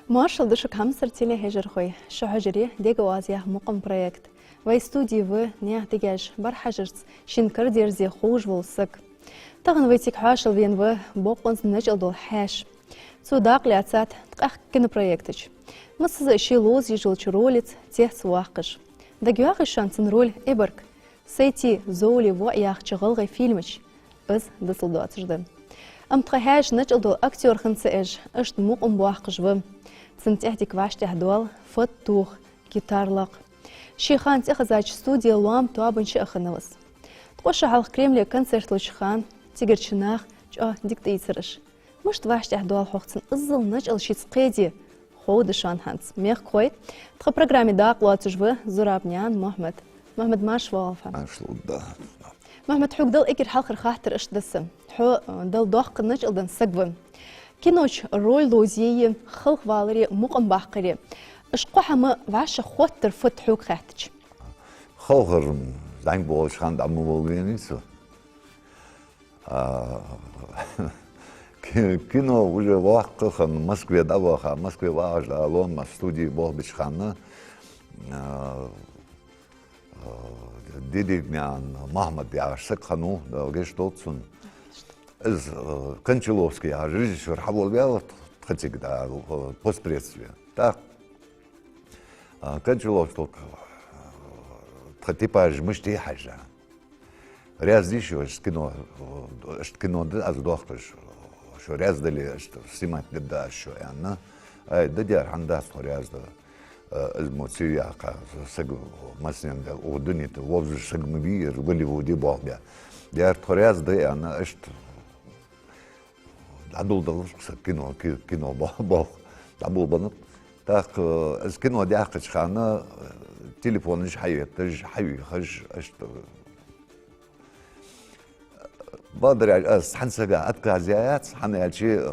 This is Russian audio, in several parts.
Маршал дышек хамсар теле хежер хой. Шахажери дегавазия мукам проект. Вай студии в нех дегаж бархажерц шинкар дерзи хуж волсак. Таган вайтик хашал вен в боқонс начал дол хаш. Цудак ляцат тқах кинопроектыч. Масыз шилоз ежелчу ролец тех цуахкыш. Дагюах шансен роль эберг. Сейти золи во яхчыгылгы фильмыч. Біз дысылдуатыжды. Амтқахаш начал дол актер хынцы ашт мукам буахкыжвы. Центехтик ваштях дуал фоттух гитарлак. Шихан тихазач студия луам туабынчы ахынылыз. Тқоша халық Кремле концерт лучхан тигерчинах ча диктейцерыш. Мышт ваштях дуал хоқцын ызыл начал шицқеди хоуды шанханц. Мех кой. Тқа программе дақлуатыжвы Зурабнян Мохмед. Мохмед Машвалфа. Ашлуда. Мохмед хук дал экер халқыр хахтыр ыштдысы. Ху дал доққы начал дан сагвы. Киноч роль лозии خلق والري مقام باقري اشقحما واش خوتر فتحوك خاتج خلقر زنگ بولش خاند امو بولگینیسو кино уже вахкахан в Москве даваха в Москве важда алон на студии болбичхана дедигнян Махмад яшсак хану далгеш толцун из Кончаловский, а режиссер Хаволвел, хотя да, постпредствие. Так, Кончаловский, типа жмышти хажа. Ряд еще кино, да, доктор, что ряд дали, что снимать да, что я на, да дяр ханда ряд из мотивяка, саг маснен да, удунит, вовже сагмбир, Голливуде богбя. Дяр ряд да я на, что عدول كينو بوخ عبول بنط تاق اسكنو داقش خانا تليفونش حياتش حي خش اشت بدر اس حنسجا اتكا زيات حنا شي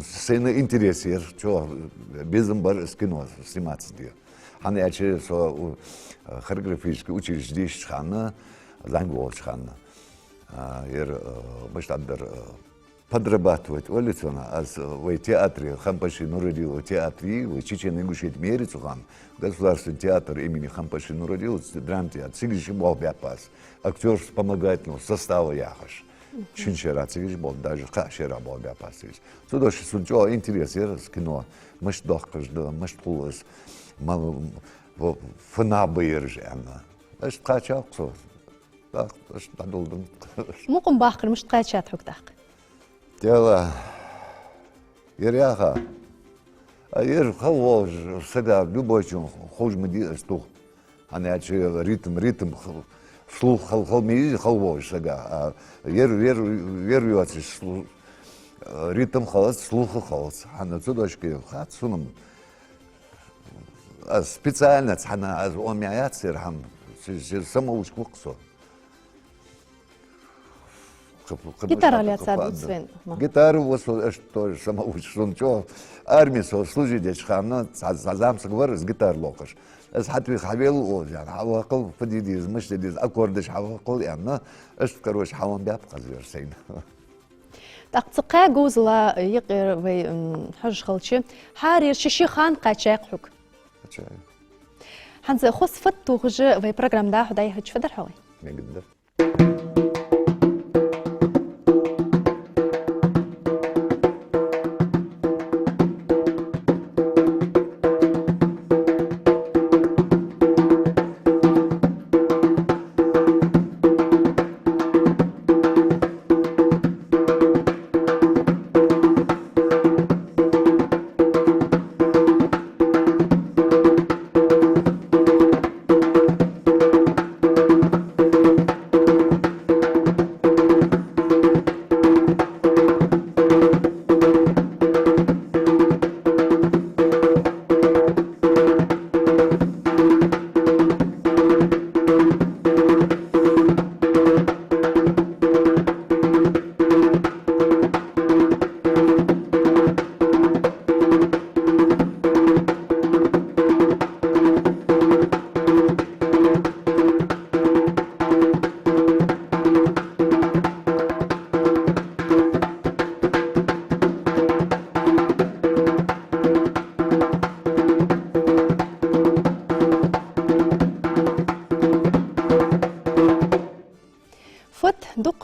سنه انتريسير شو بيزم بر اسكنو سمات دي حنا شي سو خرجرفيشكي учреждение خانا لانجوج خانا ير باش تقدر подрабатывать улицына аз в театре Хампаши Нуродилова театре в Чеченной Ингушетии мерицуган государственный театр имени Хампаши Нуродилова драм-театр сигриши бол бяпас актер вспомогательного состава яхаш чинчера сигриш бол даже хашера бол бяпас судоши сунчо интерес ерс кино мыш дохкаш да мыш пулас мал фнабы ержана аш качак со так аш дадулдым مقام باقر مش تقاشات حق داق Дело Иряха, а я хавож всегда любой чем хож мы что, а не ритм слух халми хавож всегда, а веруется ритм халас слух халас, а на цудочке хат сунам, а специально цана аз омяят сирхам, самоучку ксо. Гитара ляцад Свен. Гитару вот что самоучишь, что армия служит дечхана, зазамс говорит с гитар локаш. Es hat wie Havel يعني حواقل فديديز مش ديز أكوردش حواقل يعني إيش كروش حوام بيبقى زيرسين. تقطع جوز لا يقر وي حج خلشي حارير شيشي خان قاچاق حك. حنز خص فتو خج وي برنامج ده هداي هج فدر حوي. نقدر.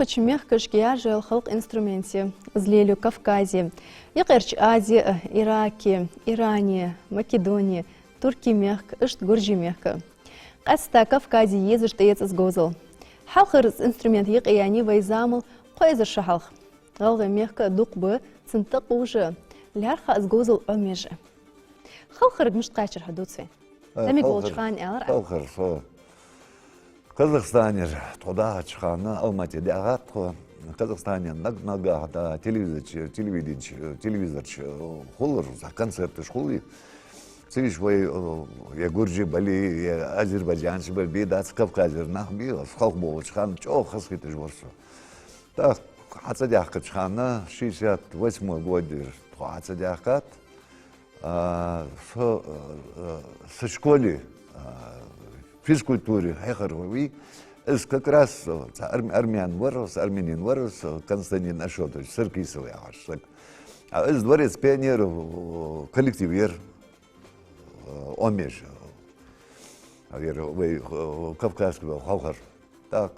Мехач мехкаш гияжел халк инструменте. Злелю Кавказе. Якерч Азия, Ираке, Иране, Македонии, Турки мехк, ишт гуржи мехка. Қаста Кавказе езішті еціз гозыл. Халқырыз инструмент еқияни вайзамыл қойзыр шахалқ. Ғалғы мехка дуқбы цынтық ұжы. Лярха аз гозыл омежі. Халқырыг мүшт қайчыр хадуцы. Дәмек ол чыған әлір? Халқыр, со. Қазақстанер тода чықаны Алматыда ағат қо. Қазақстанен нагағда телевизор холыр, концерты шқолы. Циш вой я гуржи бали, я азербайджаншы бір бейдats Кавказер нахби, халық болы чықаны чоқ қысқеті жорсы. Так, Ацадяққа чықаны 68 годы Ацадяқат. Со школы физкультуры хайхаровый, как раз армян вырос, армянин вырос, Константин Ашотович, Саркисовый ағашсық. Из дворец пионеров коллективер омеж, Кавказского халқар. Так,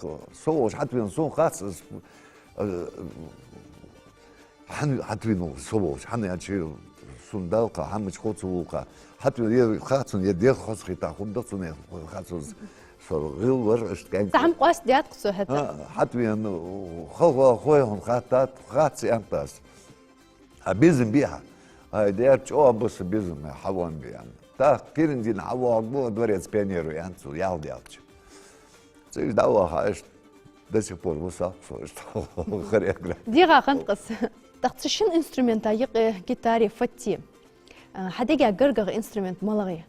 соғыш хатвин соң қатсыз, хатвин соғыш, ханы ачы сундалқа, хамыч қоцуылқа. Хатвин қатсын, едер қосқита, құндақсын қатсыз. Ғыл бар, ішкен. Сағым қоас дият құсы хәті? Хатвин халға қойғын қаттат, қатсы янтас. Безім бия. Дер чоа бұсы безім хаван биян. Так, керінден хавақ бұл дворец пионеру янцу, ялды-ялчы. Цыш дауаға ішт до сих пор бұсақ, хореограф. Диға қанқыз. Тақцышын инструмента йық гитаре фатти. Хадеге гыргығы инструмент малағы?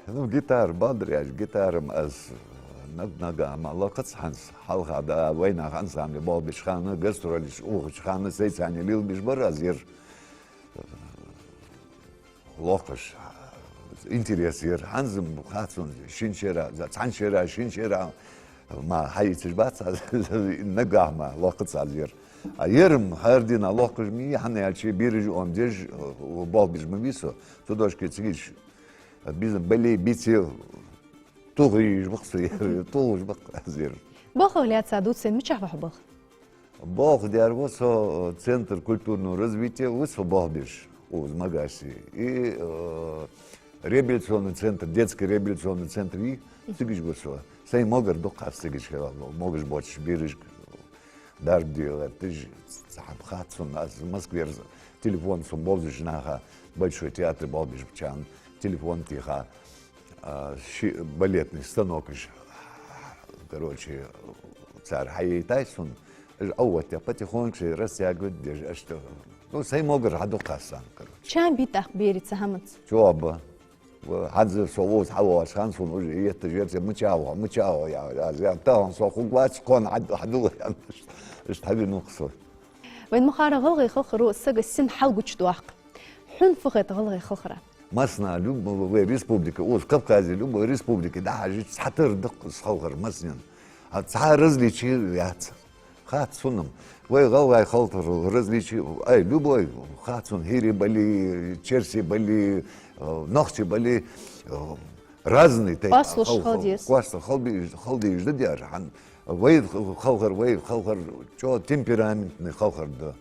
Ну, гитар бадряш, гитарым аз нага малақыц ханс. Халғада вайна хансамли бол бішханы, гастролиш уғышханы, сейцаны лил биш бар аз ер лоқыш. Интерес ер, ханзым қатсын, шиншера, цаншера, шиншера, ма хайцыш баца, нага ма лоқыц аз ер. Ерім хардина лоқыш ми, ханы ячи бириж омдеж бол биш мависо, тудошки цигиш. Bizim böyle biti tuğuş baksı, tuğuş bak azir. Бог является садуцем, мечах бах. Бог диар вот центр культурного развития, вот Бахбиш, у Магаси и реабилитационный центр, детский реабилитационный центр и сигиш вот. Сей могер доказ сигиш, могешь больше бириш, даже делать, ты же хатсон, в Москве телефон сум Бахбиш наха, большой театр Бахбиш Чан. Телефон тихо, балетный станок, короче, царь Хайей Тайсон, а вот я потихоньку растягиваю, что, ну, сей могер хаду касан, короче. Чам битах берется хамац? Чоба, хадзе совоз хаваш хансон уже это жерце мчао, я там сохугвач кон хаду, что хавину ксо. وين مخارج غلغي خلخرو السج السن حلقش دواق حن فقط غلغي خلخرة. Масна любая республика, в Кавказе любая республика, да, жить сатыр дық схалғыр маснен. Ца различия яц. Хатсуном. Вай галвай халтыр различия. Ай, любой хатсун, хири бали, черси бали, ногти бали, разный. Паслуш халдес. Кваста халдеш дадяр. Вай халғыр, чо темпераментный халғыр да.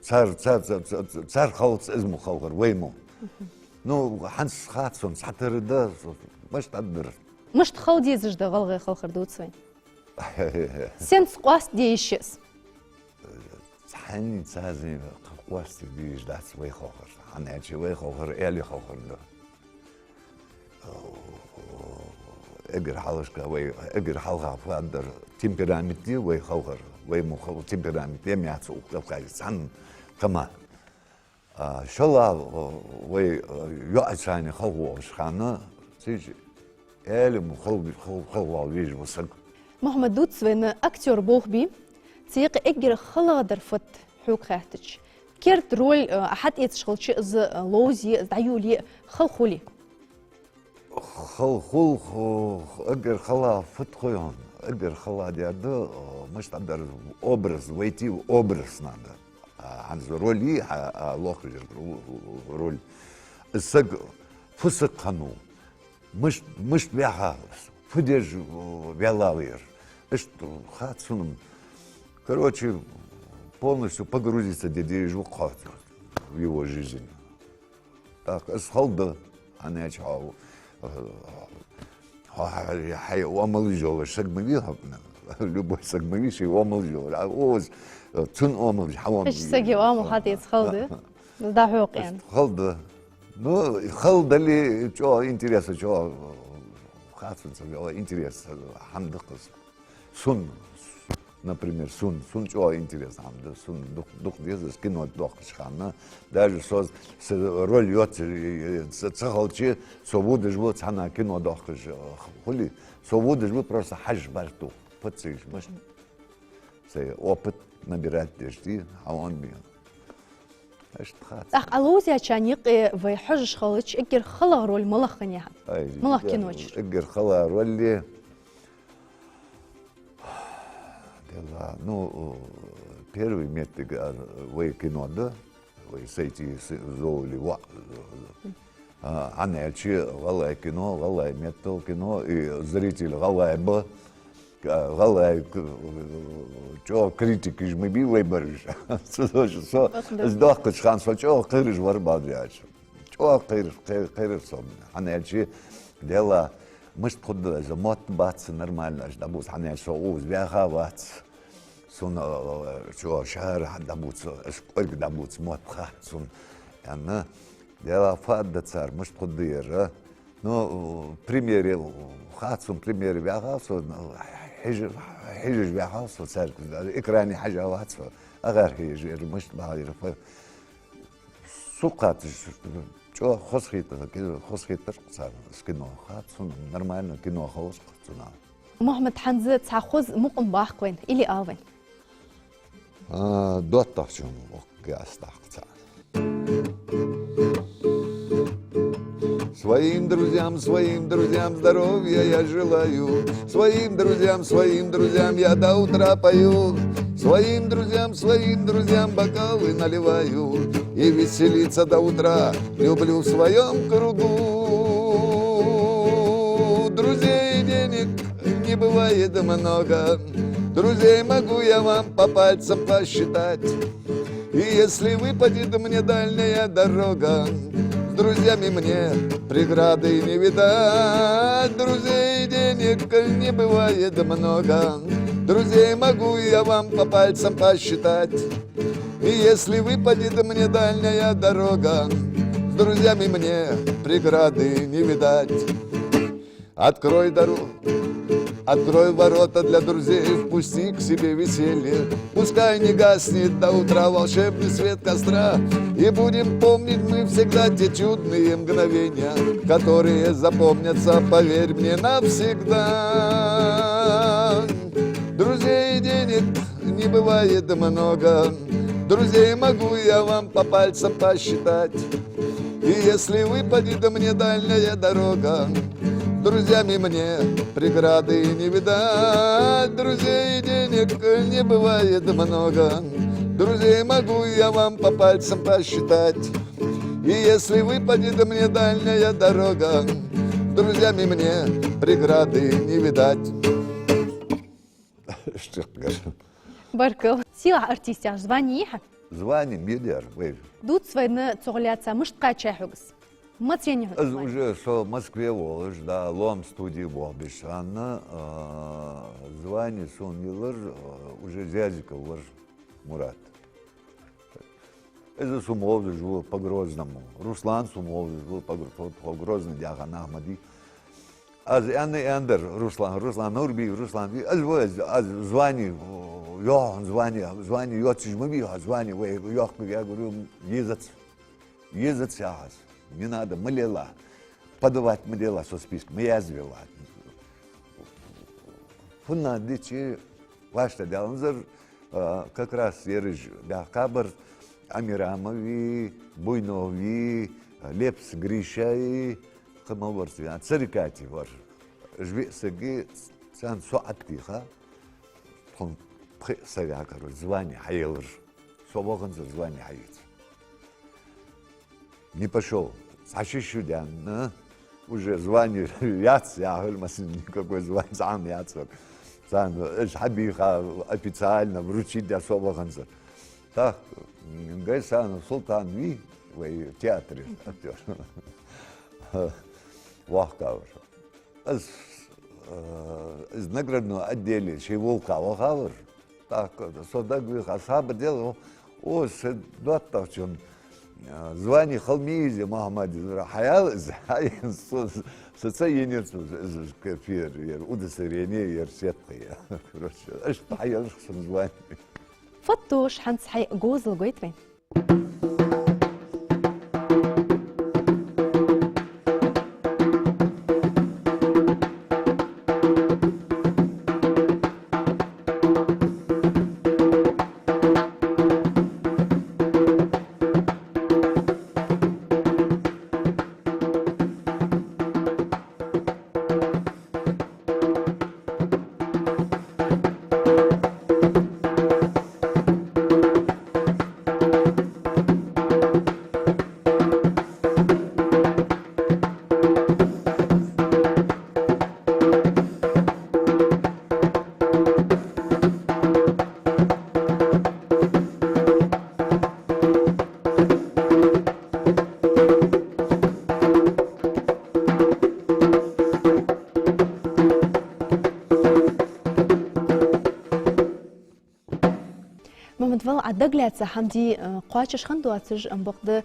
Цар халц изму халғыр, вайму. Ну, ханс хатсон, сатырыда, мышт аддыр. Мышт халдезіш да ғалғай халқыр доцвай. Сен сқуас дейшес. Сәні цазы қуас дейш да свай халқыр. Ханы әчі вай халқыр, әлі халқыр да. Эгер халышқа, эгер халға фаддыр темпераменті вай халқыр. Вай му темперамент, емяцы уқлапқай, сан қама. Шала вай юачайны халуаш хана сиж элем халвал виж вусак. Мухаммад Дуцвен актер бохби تيق إجر خلادر فت حوك خاتش كيرت رول أحد يتشغل شيء ز لوزي دعيولي خلخولي خل أجر خلا فت خويان أجر خلا ديادو مش تقدر أبرز ويتي أبرز نادا عن رولي لوخر رول السق فسق خنو مش بيها فديج بيلاوير что хатсуном. Короче, полностью погрузиться в его жизнь. Так, схалда, а не чау. Омалжол, шагмави, любой сагмавиш и омалжол. А оз тун омалж, хавам. إيش سجي وامو حتى يتخلده ده حقوق يعني Халда. Ну, халда ли, что интересно, что хатсун, интересно, хамдыкыз. Сун, например, сун, что интересно, хамды, сун, дух дезес, кино дух шханна, даже соз роль йот, цахалчи, свободы живут, хана кино дух хули, свободы живут просто хаж барту, подсыш, может, опыт набирать дежди, а он бьет. أخ ألوزيا كان يقي في حجش خالج إجر خلا رول ملخني هاد ملخ كنوج إجر خلا رولي دلا ну первый метод вы кино да вы сойти золи ва أنا أشي غلا кино غلا метод кино и зритель غلا б غلا جو критики ж мы бивай барыш со сдох шанс что кырыш var бадряч что кырыш сом أنا أشي дела مش تخد زمات باتس نرمال أش دبوس أنا شوز بياخا باتس سون شو شهر دبوس أشقرق دبوس مات خات سون يعني دela فاد صار مش تخدير نو بريميري خات سون بريميري بياخا سون حجج بياخا سون صار إكراني حاجة واتس أغير هي مش بعير سوقات شو خصخيتر كده خصخيتر صار سكنو خات سون نورمال كنو خوش قصنا محمد حنزة تأخذ مقم باحقين إلي آوين دوت تخشون وقع استحقت Своим друзьям здоровья я желаю. Своим друзьям я до утра пою. Своим друзьям бокалы наливаю. И веселиться до утра люблю в своем кругу. Друзей денег не бывает много. Друзей могу я вам по пальцам посчитать. И если выпадет мне дальняя дорога, с друзьями мне преграды не видать. Друзей денег не бывает много. Друзей могу я вам по пальцам посчитать. И если выпадет мне дальняя дорога, с друзьями мне преграды не видать. Открой дорогу, открой ворота для друзей, впусти к себе веселье. Пускай не гаснет до утра волшебный свет костра. И будем помнить мы всегда те чудные мгновения, которые запомнятся, поверь мне, навсегда. Друзей денег не бывает много. Друзей могу я вам по пальцам посчитать. И если выпадет мне дальняя дорога, с друзьями мне преграды не видать. Друзей денег не бывает много. Друзей могу я вам по пальцам посчитать. И если выпадет мне дальняя дорога, с друзьями мне преграды не видать. Что скажу? Баркал. Сила артистяж званиха. Звание миллиар, вейв. Тут свойны цугляться мышка чахугс. Матьяни. Уже что в Москве волж, да, лом студии волбиш. Анна звание сон елар уже зязиков лар Мурат. Это сумовый жил по Грозному. Руслан сумовый жил по Грозному, Дяган Ахмади. Az yani Ender, Ruslan Nurbi, Ruslan, az звание, я звание, я чижмами, звание, я говорю, езать сейчас, не надо, малела, подавать малела со списком, я звела. Фунна дичи, ваша деланзар, как раз ерыж, да, кабар, Амирамови, Буйнови, Лепс Гришай, Камалварси, царикати вар. Жви саги сан соаттиха. Том сага кару звание хаилр. Собоган за звание хаит. Не пошел. Сашишудян, уже звание яц, я говорю, никакой звание сам яц. إيش حبيخة официально вручить особо концерт. Так, Гайсан Султан Ви, в театре актер. Вахкавр. Из наградного отделе Шивулка Вахавр. Так, Содагвих Асаба делал, Седуатов, чем звание Халмизи Мухаммади Хаял, социенец кефир, удостоверение, сетка. Короче, что Хаял звание. فتوش حنس حي جوز الجويترين ممدفل عدقلات حمدي قواچش خندواتش بقد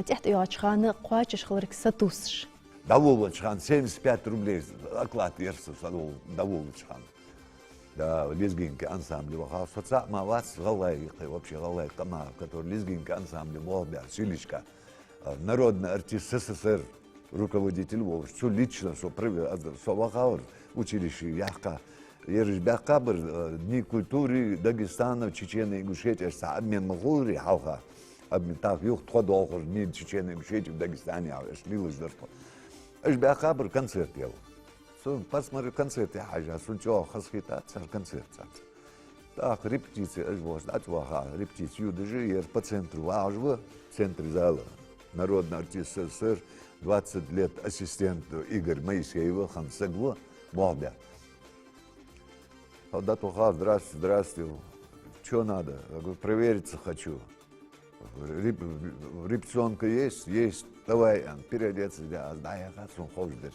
تحت يواتشخان قواچش خلرك ستوسش Даволочхан, 75 рублей оклад ерсы, Даволочхан. Да, лезгинки ансамбли. Соца мавац галай, вообще галай кама, который лезгинки ансамбли, Волбя, Силичка, народный артист СССР, руководитель Волжи, все лично, что Вахаур, училище Яхка, Ерж Бякабр, Дни культуры Дагестана, Чечения, Ингушетия, обмен Махури, Хауха, обмен так, юх, тходохур, Дни Чечения, Ингушетии в Дагестане, Шлилы, Ждерфо. إيش بأخبر كونسرت يلا، سو بس مرة كونسرت يا حاجة، سو جو خسكيتات سر كونسرت سات. Так, репетиции, إيش بوش، أتوقع репетицию даже по центру, важно, в центре зала. Народный артист СССР, 20 лет ассистент Игорь Моисеева, Хансагва, Молбя. Когда то здравствуйте, здравствуйте, что надо? Я говорю, провериться хочу. Репетиционка есть? Есть. Давай, переодеться, да, я хочу хождер.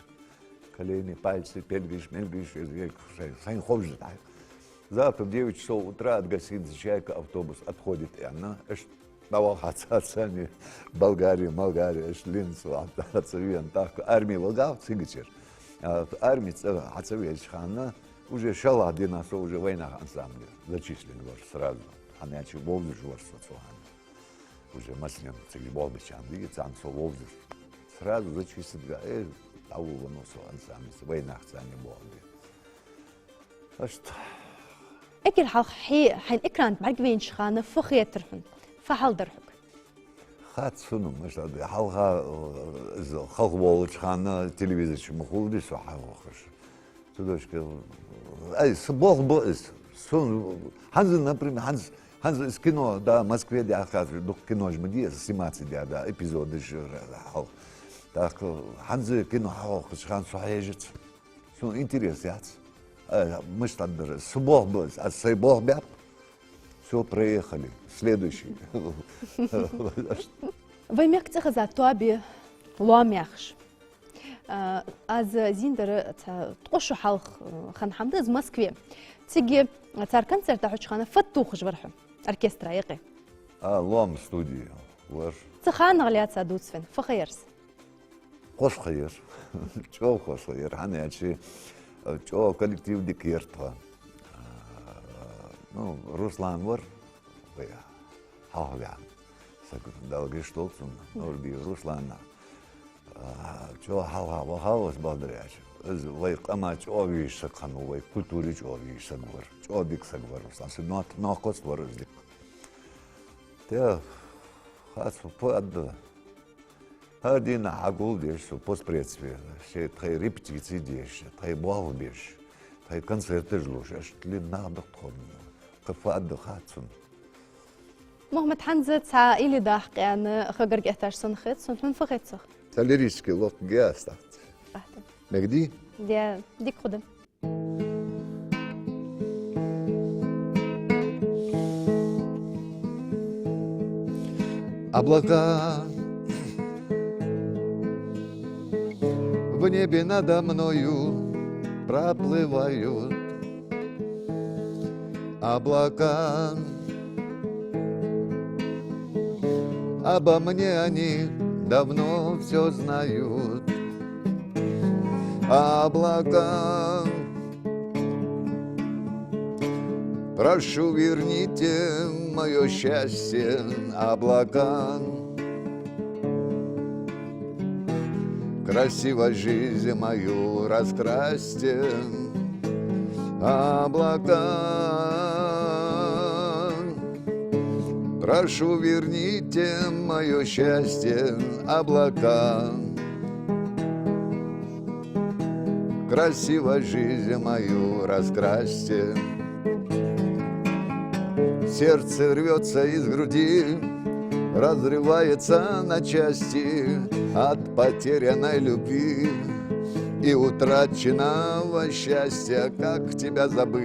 Колени, пальцы, пельгиш, мельгиш, сами хождер. Завтра в 9 часов утра от гостиницы «Чайка» автобус отходит, и она, давай, отцами, Болгария, Линцу, отцовен, так, армия Волгав, Цигачер. Армия, отцовечхана, уже шала, где нас уже война ансамбля, зачислены сразу. Она че Волгу живет, уже маслен, цели Волбичан, видите, он Волгу. Сразу зачислили, того выносу ансамбль, война цани Волги. А что? أكل حي حين إكرانت بعد بين شخانة فخية ترحن فحال درحك خات سنو مش هذا حلقة خلق والش خانة تلفزيون شو مخولي سو حوخش تدوش كده أي صباح بقص سن هنز например هنز إسكينو دا مسكوية دي أخاف دوك كينو جمدية سمعت دي هذا إبيزود دش حل так هنز كينو حوخش خان صحيحة سن интересят мы что субох был, а субох бяп, все проехали. Следующий. Вы мягко сказать, то аби ломяхш. Аз зиндер тقشوا حلق خان حمد از Москве. تيجي تار концерт تاعو خانه فتوخ جبرحو оркестра يقي. لوم студии. وش. تخان غليات سادوس فين فخيرس. خوش خير. شو خوش خير. أنا هالشيء. Что коллектив Дикертва, ну, Руслан Вор, Хауган, Далгиштолцун, Норби, Руслана, что Хаугавахаус Балдряч, Вайк Амач Овиш Сакану, Вайк Культурич Овиш Сагвар, что Дик Сагвар, Руслан, но Кост Вороздик. Те, Хасу Падда. Один агул деш, постпредствие, все твои репетиции деш, твои балл деш, твои концерты жлуш, аж длинна дохтомна, кафа отдыхаться. محمد حنزة تسعى إلي ضحك يعني خجر جهتاش سنخت سنت من فخت سخ. تلريسكي لوك جاستات. مجدي؟ ديك خدم. Облака в небе надо мною проплывают. Облака, обо мне они давно все знают. Облака, прошу, верните мое счастье. Облака, красиво жизнь мою раскрасьте. Облака, прошу, верните мое счастье. Облака, красиво жизнь мою раскрасьте. Сердце рвется из груди, разрывается на части от потерянной любви и утраченного счастья. Как тебя забыть,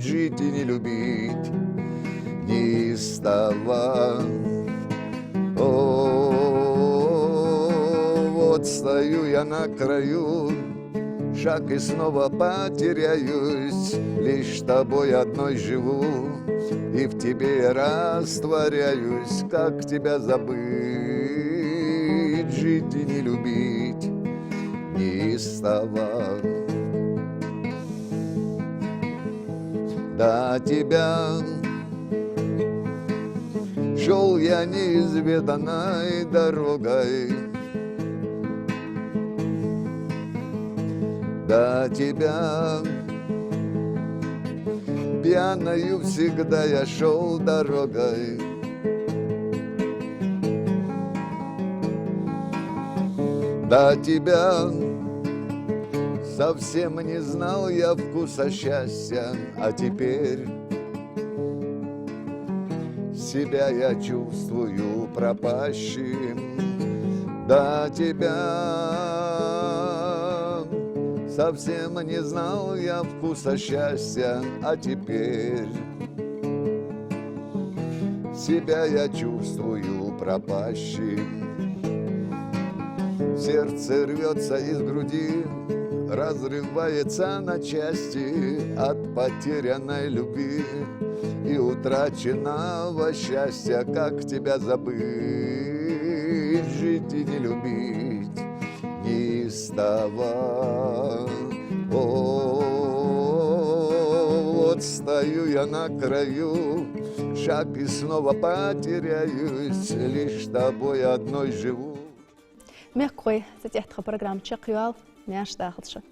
жить и не любить неистово. О, вот стою я на краю, шаг и снова потеряюсь. Лишь тобой одной живу, и в тебе я растворяюсь. Как тебя забыть, жить и не любить неистово. До тебя шел я неизведанной дорогой. До тебя пьяною всегда я шел дорогой. До тебя совсем не знал я вкуса счастья, а теперь себя я чувствую пропащим. До тебя совсем не знал я вкуса счастья, а теперь себя я чувствую пропащим. Сердце рвется из груди, разрывается на части от потерянной любви и утраченного счастья. Как тебя забыть, жить и не любить неистово. О, вот стою я на краю, шаг и снова потеряюсь. Лишь тобой одной живу. Мягкой, затех программ Чекюал, мяш дахлшы.